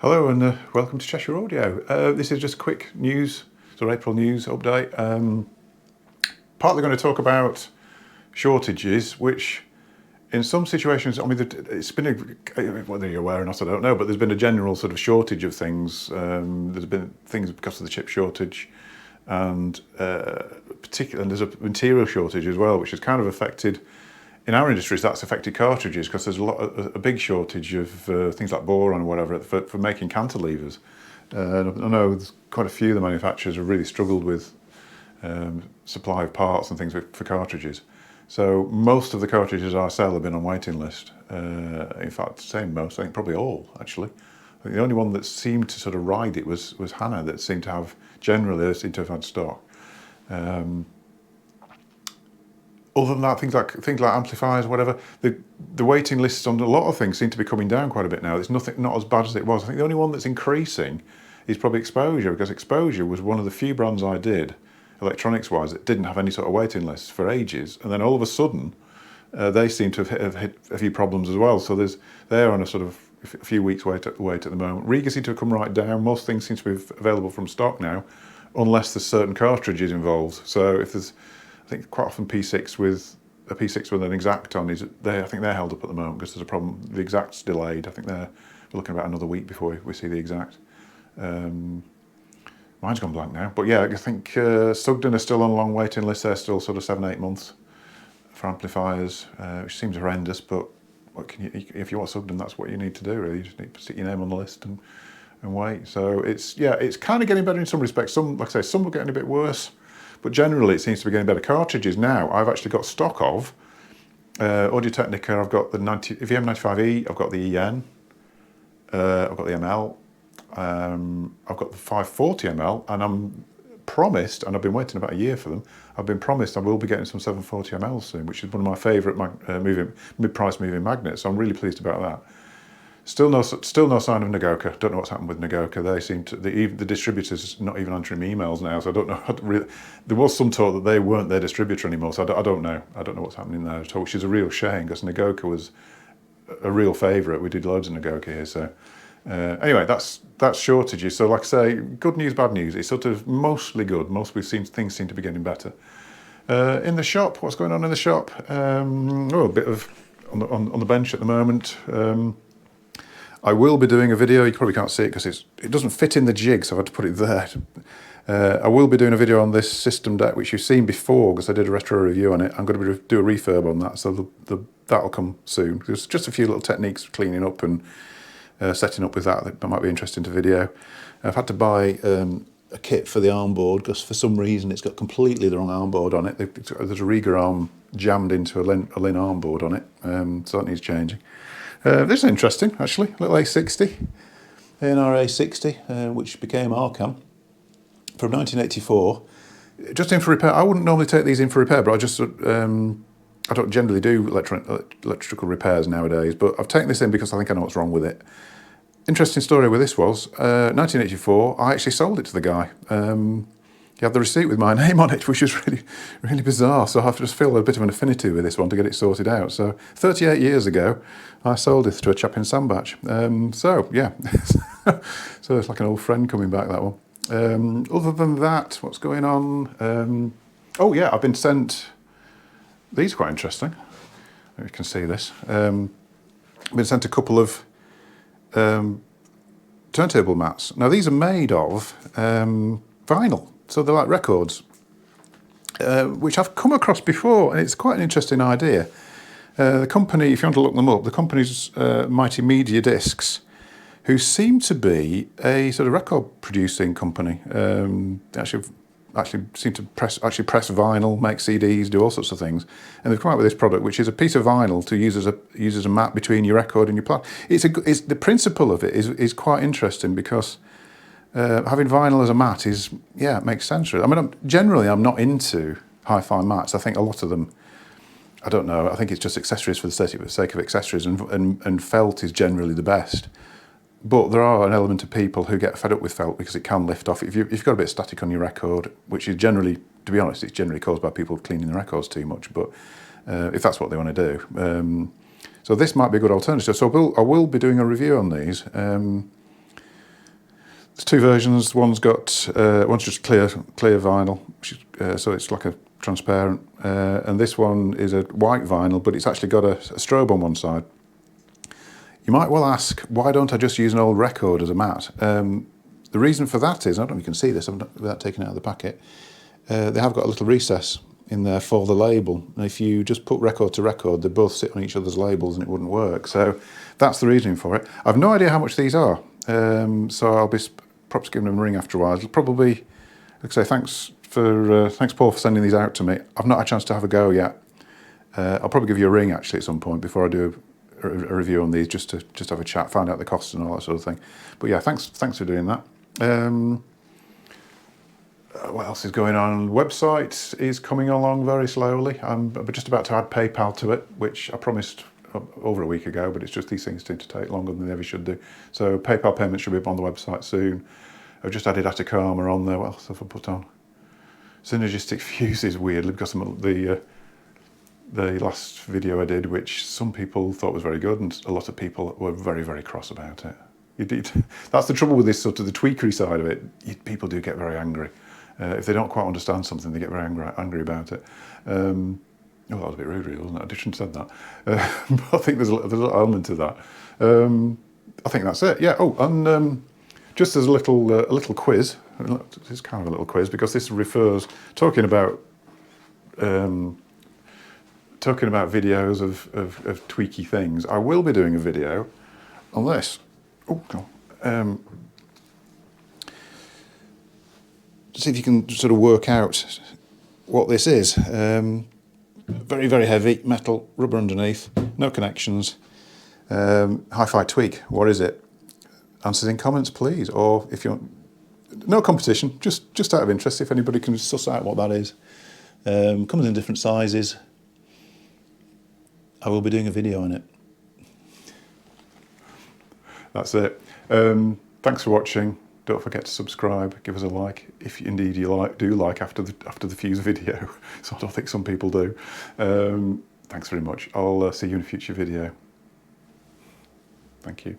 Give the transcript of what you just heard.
Hello and welcome to Cheshire Audio. This is just a quick news, sort of April news update. Partly going to talk about shortages, which in some situations, I mean, it's been, whether you're aware or not, I don't know, but there's been a general sort of shortage of things. There's been things because of the chip shortage and particularly, and there's a material shortage as well, which has kind of affected, in our industries, that's affected cartridges because there's a big shortage of things like boron or whatever for making cantilevers. I know there's quite a few of the manufacturers have really struggled with supply of parts and things for cartridges. So most of the cartridges I sell have been on waiting list. In fact, saying most, I think probably all actually. I think the only one that seemed to sort of ride it was Hannah, that seemed to have, generally they seem to have had stock. Other than that, things like amplifiers, whatever, the waiting lists on a lot of things seem to be coming down quite a bit now. It's not as bad as it was. I think the only one that's increasing is probably Exposure, because Exposure was one of the few brands I did, electronics-wise, that didn't have any sort of waiting lists for ages. And then all of a sudden, they seem to have hit a few problems as well. So they're on a sort of a few weeks wait at the moment. Riga seem to have come right down. Most things seem to be available from stock now, unless there's certain cartridges involved. So if there's, I think quite often P6 with an exact on, I think they're held up at the moment because there's a problem. The exact's delayed. I think we're looking about another week before we see the exact. Mine's gone blank now, but yeah, I think Sugden are still on a long waiting list. They're still sort of 7-8 months for amplifiers, which seems horrendous. But if you want Sugden, that's what you need to do. Really, you just need to stick your name on the list and wait. So it's kind of getting better in some respects. Some, like I say, some are getting a bit worse. But generally, it seems to be getting better. Cartridges now, I've actually got stock of Audio-Technica. I've got the VM95E, I've got the EN, I've got the ML, I've got the 540ml, and I'm promised, and I've been waiting about a year for them, I've been promised I will be getting some 740ml soon, which is one of my favourite mid-price moving magnets. So I'm really pleased about that. Still no sign of Nagoka. Don't know what's happened with Nagoka. They seem to, the distributors not even answering me emails now, so I don't know. There was some talk that they weren't their distributor anymore, so I don't know. I don't know what's happening there at all, which is a real shame because Nagoka was a real favourite. We did loads of Nagoka here, so anyway, that's shortages. So like I say, good news, bad news. It's sort of mostly good. Things seem to be getting better. In the shop, what's going on in the shop? A bit of on the bench at the moment. I will be doing a video. You probably can't see it because it doesn't fit in the jig, so I've had to put it there. I will be doing a video on this system deck, which you've seen before because I did a retro review on it. I'm going to do a refurb on that, so that'll come soon. There's just a few little techniques for cleaning up and setting up with that might be interesting to video. I've had to buy a kit for the arm board because for some reason it's got completely the wrong arm board on it. There's a Riga arm jammed into a Lin arm board on it, so that needs changing. This is interesting, actually. Little A60, ANR A60, which became Arkham from 1984. Just in for repair. I wouldn't normally take these in for repair, but I don't generally do electrical repairs nowadays, but I've taken this in because I think I know what's wrong with it. Interesting story with this was, 1984, I actually sold it to the guy. He had the receipt with my name on it, which was really, really bizarre. So I have to just feel a bit of an affinity with this one to get it sorted out. So 38 years ago, I sold this to a chap in Sandbach. So yeah, so it's like an old friend coming back, that one. Other than that, what's going on? Oh yeah, I've been sent, these are quite interesting. You can see this. I've been sent a couple of turntable mats. Now these are made of vinyl. So they're like records, which I've come across before, and it's quite an interesting idea. The company, if you want to look them up, the company's Mighty Media Discs, who seem to be a sort of record producing company. Actually seem to press vinyl, make CDs, do all sorts of things, and they've come out with this product, which is a piece of vinyl to use as a mat between your record and your plant. It's the principle of it is quite interesting because. Having vinyl as a mat it makes sense. I mean, generally I'm not into hi-fi mats. I think a lot of them, I don't know, I think it's just accessories for the sake of accessories, and felt is generally the best. But there are an element of people who get fed up with felt because it can lift off. If you've got a bit of static on your record, which is generally, to be honest, it's generally caused by people cleaning the records too much, but if that's what they want to do. So this might be a good alternative. So I will be doing a review on these. There's two versions. One's just clear vinyl, which is, so it's like a transparent, and this one is a white vinyl, but it's actually got a strobe on one side. You might well ask, why don't I just use an old record as a mat? The reason for that is, I don't know if you can see this without taking it out of the packet, they have got a little recess in there for the label, and if you just put record to record, they both sit on each other's labels and it wouldn't work. So that's the reasoning for it. I've no idea how much these are, so I'll be perhaps giving them a ring after a while. It'll probably, like I say, thanks Paul for sending these out to me. I've not had a chance to have a go yet. I'll probably give you a ring actually at some point before I do a review on these, just to have a chat, find out the costs and all that sort of thing. But yeah, thanks for doing that. What else is going on? Website is coming along very slowly. I'm just about to add PayPal to it, which I promised over a week ago, but it's just these things tend to take longer than they ever should do. So PayPal payments should be up on the website soon. I've just added Atacama on there. What else have I put on? Synergistic fuses, weirdly, because the last video I did, which some people thought was very good, and a lot of people were very, very cross about it. That's the trouble with this sort of the tweakery side of it. People do get very angry. If they don't quite understand something, they get very angry about it. Oh, that was a bit rude, really, wasn't it? I shouldn't have said that. But I think there's a little element to that. I think that's it. Yeah. Oh, and just as a little quiz. It's kind of a little quiz because this refers talking about videos of tweaky things. I will be doing a video on this. Oh, no. See if you can sort of work out what this is. Very, very heavy, metal, rubber underneath, no connections. Hi-fi tweak, what is it? Answers in comments, please. Or if you want, no competition, just out of interest, if anybody can suss out what that is. Comes in different sizes. I will be doing a video on it. That's it. Thanks for watching. Don't forget to subscribe, give us a like, if indeed you do like after the fuse video. So I don't think some people do. Thanks very much. I'll see you in a future video. Thank you.